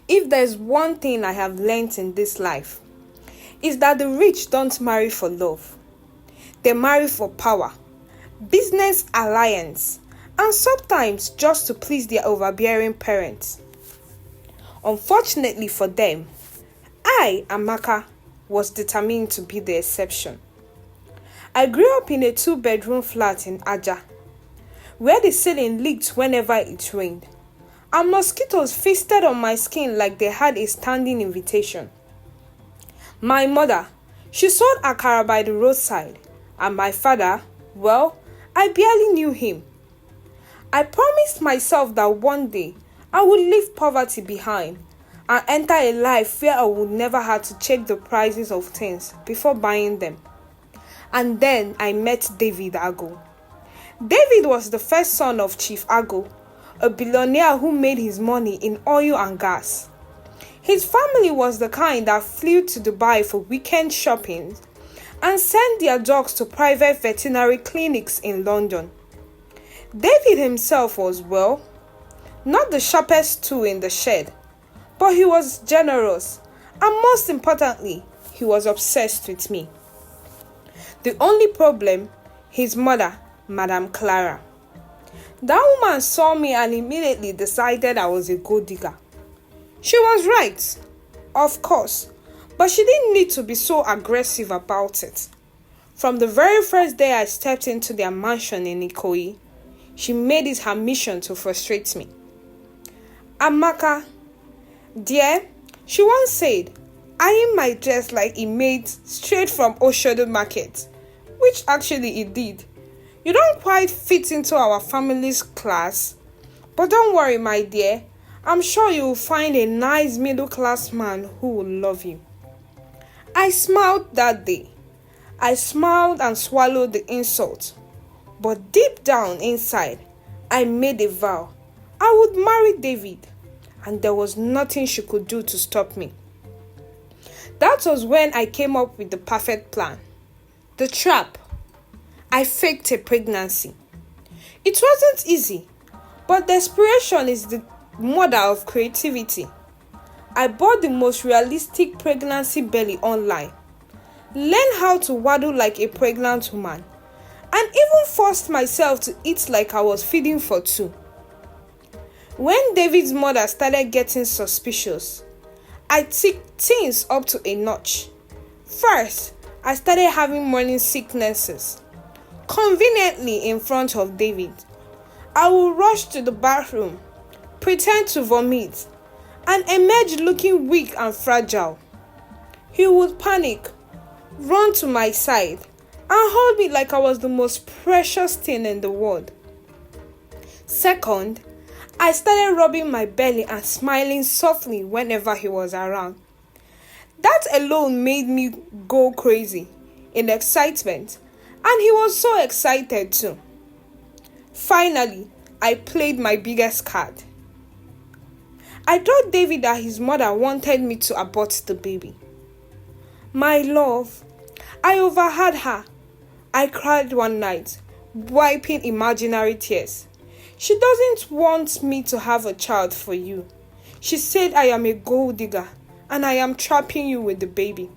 If there's one thing I have learnt in this life, is that the rich don't marry for love. They marry for power, business alliance, and sometimes just to please their overbearing parents. Unfortunately for them, I, Amaka, was determined to be the exception. I grew up in a 2-bedroom flat in Aja, where the ceiling leaked whenever it rained, and mosquitoes feasted on my skin like they had a standing invitation. My mother, she sold akara by the roadside, and my father, well, I barely knew him. I promised myself that one day I would leave poverty behind and enter a life where I would never have to check the prices of things before buying them. And then I met David Ago. David was the first son of Chief Ago, a billionaire who made his money in oil and gas. His family was the kind that flew to Dubai for weekend shopping and sent their dogs to private veterinary clinics in London. David himself was, well, not the sharpest tool in the shed, but he was generous, and most importantly, he was obsessed with me. The only problem, his mother, Madame Clara. That woman saw me and immediately decided I was a gold digger. She was right, of course, but she didn't need to be so aggressive about it. From the very first day I stepped into their mansion in Enkay, she made it her mission to frustrate me. Amaka, dear, she once said, eyeing my dress like it made straight from Oshodo Market, which actually it did. You don't quite fit into our family's class, but don't worry, my dear. I'm sure you will find a nice middle-class man who will love you. I smiled that day. I smiled and swallowed the insult. But deep down inside, I made a vow. I would marry David, and there was nothing she could do to stop me. That was when I came up with the perfect plan. The trap. I faked a pregnancy. It wasn't easy, but desperation is the mother of creativity. I bought the most realistic pregnancy belly online, learned how to waddle like a pregnant woman, and even forced myself to eat like I was feeding for two. When David's mother started getting suspicious, I took things up to a notch. First, I started having morning sicknesses. Conveniently in front of David, I would rush to the bathroom, pretend to vomit, and emerge looking weak and fragile. He would panic, run to my side, and hold me like I was the most precious thing in the world. Second, I started rubbing my belly and smiling softly whenever he was around. That alone made me go crazy in excitement, and he was so excited too. Finally, I played my biggest card. I told David that his mother wanted me to abort the baby. My love, I overheard her. I cried one night, wiping imaginary tears. She doesn't want me to have a child for you. She said I am a gold digger and I am trapping you with the baby.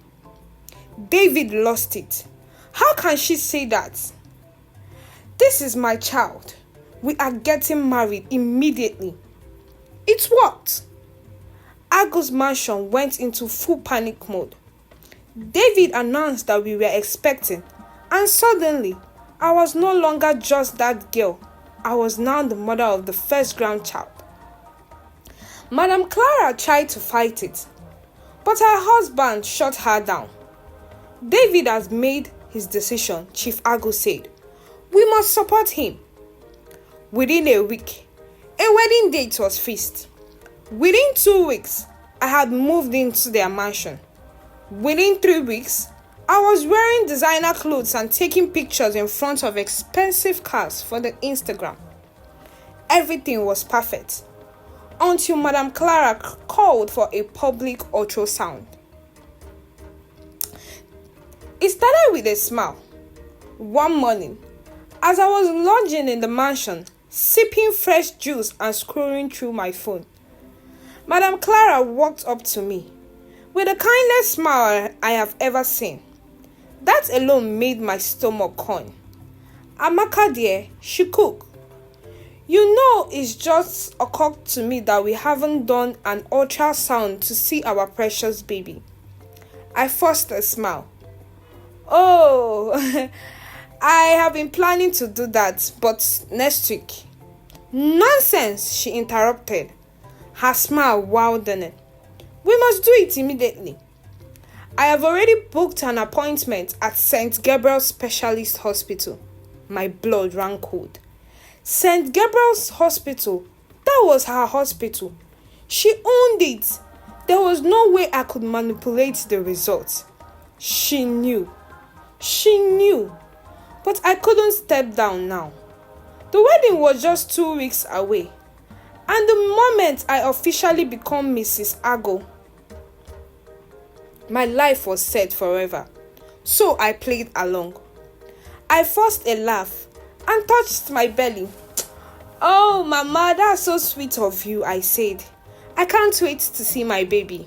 David lost it. How can she say that? This is my child. We are getting married immediately. It worked. Ago's mansion went into full panic mode. David announced that we were expecting, and suddenly, I was no longer just that girl. I was now the mother of the first grandchild. Madame Clara tried to fight it, but her husband shut her down. David has made his decision, Chief Ago said. We must support him. Within a week, a wedding date was fixed. Within 2 weeks, I had moved into their mansion. Within 3 weeks, I was wearing designer clothes and taking pictures in front of expensive cars for the Instagram. Everything was perfect until Madame Clara called for a public ultrasound. It started with a smile. One morning, as I was lounging in the mansion, sipping fresh juice and scrolling through my phone, Madam Clara walked up to me with the kindest smile I have ever seen. That alone made my stomach churn. Amaka dear, she cooked. You know, it's just occurred to me that we haven't done an ultrasound to see our precious baby. I forced a smile. Oh, I have been planning to do that, but next week. Nonsense, she interrupted, her smile wildening. We must do it immediately. I have already booked an appointment at St. Gabriel's Specialist Hospital. My blood ran cold. St. Gabriel's Hospital, that was her hospital. She owned it. There was no way I could manipulate the results. She knew. But I couldn't step down now. The wedding was just 2 weeks away. And the moment I officially become Mrs. Ago, my life was set forever. So I played along. I forced a laugh and touched my belly. Oh, Mama, that's so sweet of you, I said. I can't wait to see my baby.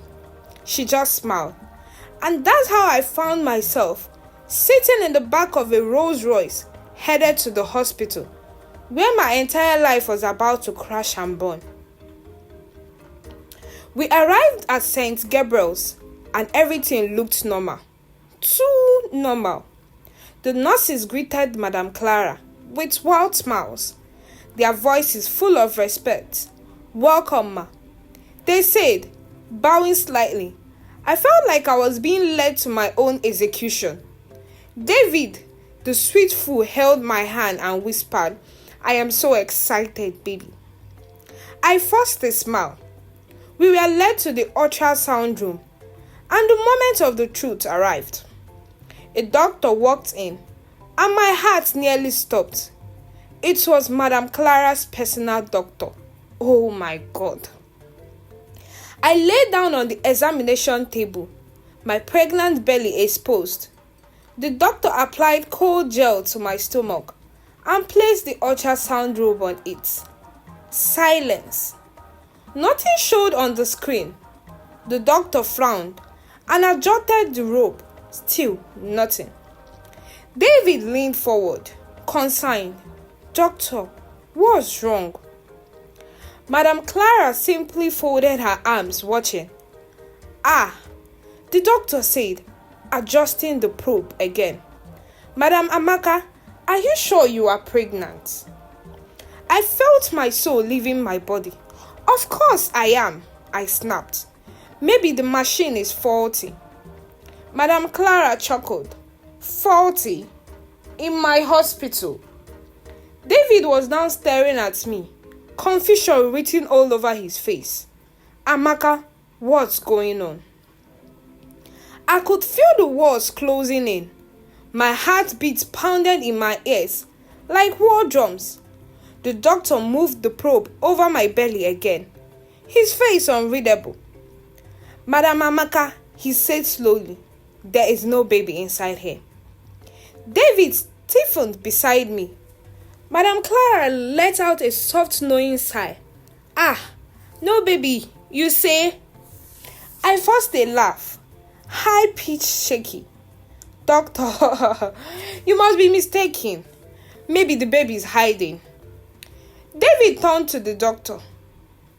She just smiled. And that's how I found myself sitting in the back of a Rolls Royce headed to the hospital, where my entire life was about to crash and burn. We arrived at St. Gabriel's and everything looked normal. Too normal. The nurses greeted Madame Clara with wild smiles, their voices full of respect. Welcome, ma. They said, bowing slightly. I felt like I was being led to my own execution. David, the sweet fool, held my hand and whispered, I am so excited, baby. I forced a smile. We were led to the ultrasound room, and the moment of the truth arrived. A doctor walked in, and my heart nearly stopped. It was Madame Clara's personal doctor. Oh my God. I lay down on the examination table, my pregnant belly exposed. The doctor applied cold gel to my stomach and placed the ultrasound robe on it. Silence. Nothing showed on the screen. The doctor frowned and adjusted the robe. Still nothing. David leaned forward, concerned. Doctor, what's wrong? Madame Clara simply folded her arms, watching. The doctor said, adjusting the probe again. Madame Amaka, are you sure you are pregnant? I felt my soul leaving my body. Of course I am, I snapped. Maybe the machine is faulty. Madame Clara chuckled. Faulty? In my hospital? David was now staring at me, confusion written all over his face. Amaka, what's going on? I could feel the walls closing in. My heartbeat pounded in my ears like war drums. The doctor moved the probe over my belly again, his face unreadable. Madame Amaka, he said slowly, there is no baby inside here. David stiffened beside me. Madame Clara let out a soft knowing sigh. No baby, you say? I forced a laugh, high-pitched shaky. Doctor, you must be mistaken. Maybe the baby is hiding. David turned to the doctor.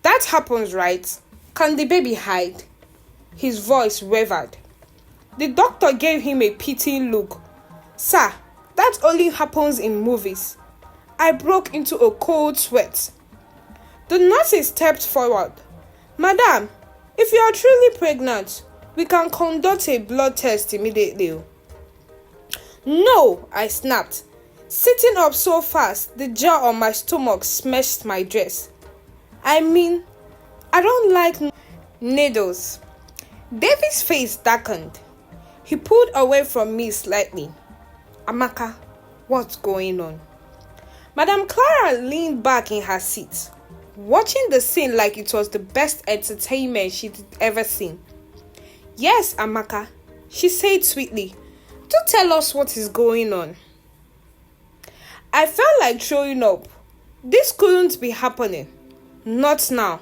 That happens, right? Can the baby hide? His voice wavered. The doctor gave him a pitying look. Sir, that only happens in movies. I broke into a cold sweat. The nurses stepped forward. Madam, if you are truly pregnant, we can conduct a blood test immediately. No, I snapped. Sitting up so fast, the jar on my stomach smashed my dress. I don't like needles. David's face darkened. He pulled away from me slightly. Amaka, what's going on? Madame Clara leaned back in her seat, watching the scene like it was the best entertainment she'd ever seen. Yes, Amaka, she said sweetly. Do tell us what is going on. I felt like throwing up. This couldn't be happening. Not now.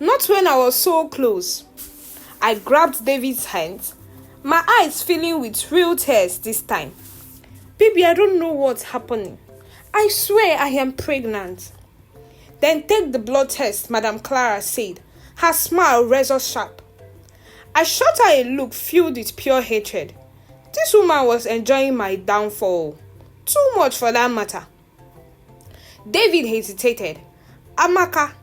Not when I was so close. I grabbed David's hands, my eyes filling with real tears this time. Baby, I don't know what's happening. I swear I am pregnant. Then take the blood test, Madame Clara said, her smile razor sharp. I shot her a look filled with pure hatred. This woman was enjoying my downfall. Too much for that matter. David hesitated. Amaka,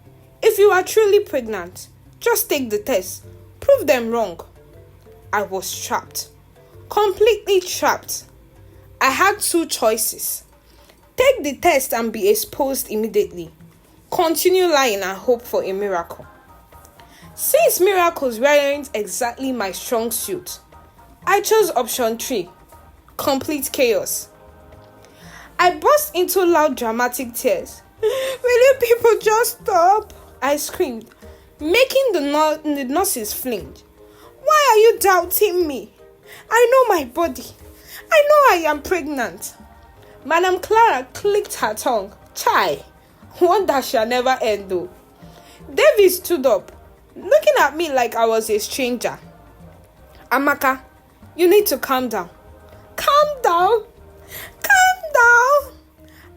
if you are truly pregnant, just take the test. Prove them wrong. I was trapped. Completely trapped. I had two choices. Take the test and be exposed immediately. Continue lying and hope for a miracle. Since miracles weren't exactly my strong suit, I chose option 3, complete chaos. I burst into loud dramatic tears. Will you people just stop? I screamed, making the nurses flinch. Why are you doubting me? I know my body. I know I am pregnant. Madame Clara clicked her tongue. Chai, one that shall never end though. David stood up, looking at me like I was a stranger. Amaka, you need to calm down. Calm down? Calm down?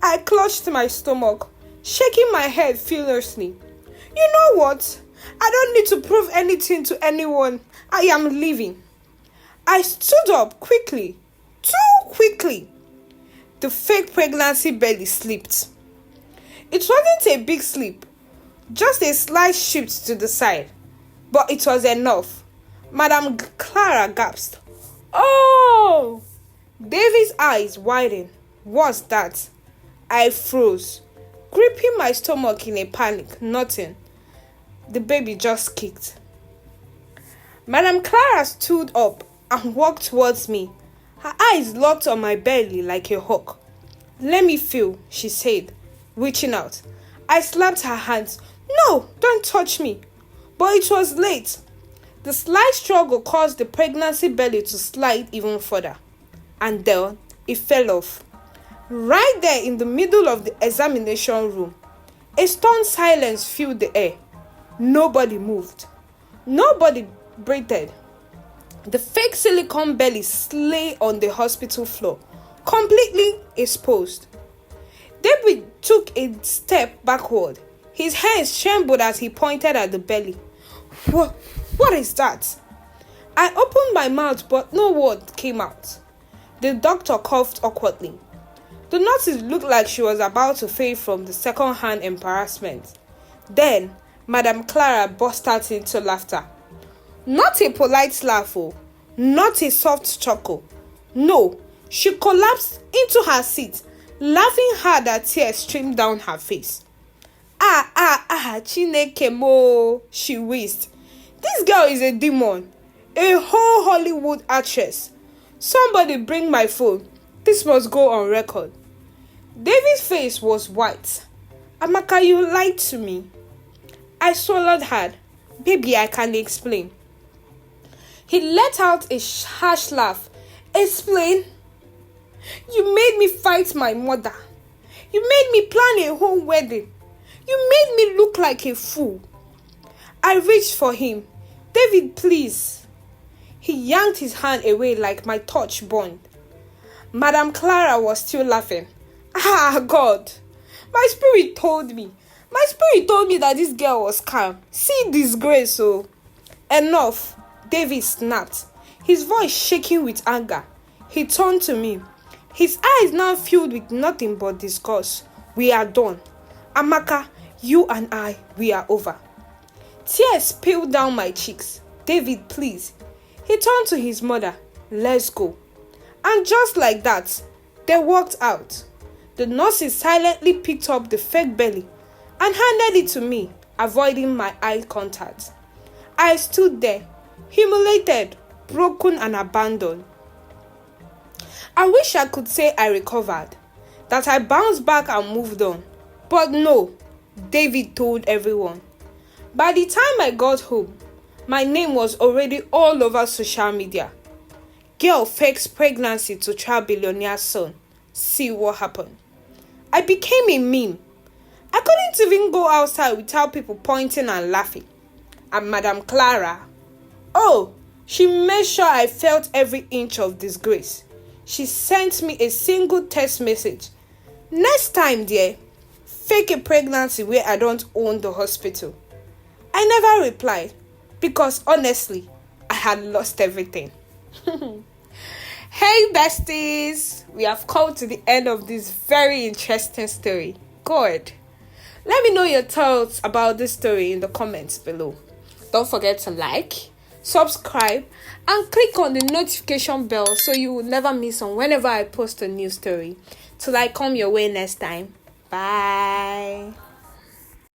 I clutched my stomach, shaking my head furiously. You know what? I don't need to prove anything to anyone. I am leaving. I stood up quickly. Too quickly. The fake pregnancy belly slipped. It wasn't a big slip, just a slight shift to the side. But it was enough. Madame Clara gasped. Oh! David's eyes widened. What's that? I froze, gripping my stomach in a panic. Nothing. The baby just kicked. Madame Clara stood up and walked towards me. Her eyes locked on my belly like a hawk. Let me feel, she said, reaching out. I slapped her hands. No, don't touch me. But it was late. The slight struggle caused the pregnancy belly to slide even further. And then it fell off. Right there in the middle of the examination room, a stunned silence filled the air. Nobody moved. Nobody breathed. The fake silicone belly lay on the hospital floor, completely exposed. David took a step backward. His hands trembled as he pointed at the belly. What is that? I opened my mouth, but no word came out. The doctor coughed awkwardly. The nurses looked like she was about to faint from the second-hand embarrassment. Then, Madame Clara burst out into laughter. Not a polite laugh, not a soft chuckle. No, she collapsed into her seat, laughing hard that tears streamed down her face. Chineke mo, she wheezed. This girl is a demon, a whole Hollywood actress. Somebody bring my phone. This must go on record. David's face was white. Amaka, you lied to me. I swallowed hard. Baby, I can explain. He let out a harsh laugh. Explain? You made me fight my mother. You made me plan a whole wedding. You made me look like a fool. I reached for him. David, please. He yanked his hand away like my touch burned. Madame Clara was still laughing. God. My spirit told me that this girl was calm. See disgrace, oh. Enough. David snapped, his voice shaking with anger. He turned to me, his eyes now filled with nothing but disgust. We are done. Amaka, you and I, we are over. Tears spilled down my cheeks. David, please. He turned to his mother. Let's go. And just like that, they walked out. The nurses silently picked up the fake belly and handed it to me, avoiding my eye contact. I stood there, humiliated, broken and abandoned. I wish I could say I recovered, that I bounced back and moved on. But no, David told everyone. By the time I got home, my name was already all over social media. Girl fakes pregnancy to try billionaire's son. See what happened. I became a meme. I couldn't even go outside without people pointing and laughing. and Madame Clara. Oh, she made sure I felt every inch of disgrace. She sent me a single text message. Next time, dear, fake a pregnancy where I don't own the hospital. I never replied because honestly, I had lost everything. Hey besties, we have come to the end of this very interesting story. Good. Let me know your thoughts about this story in the comments below. Don't forget to like, subscribe, and click on the notification bell so you will never miss on whenever I post a new story. Till I come your way next time. Bye.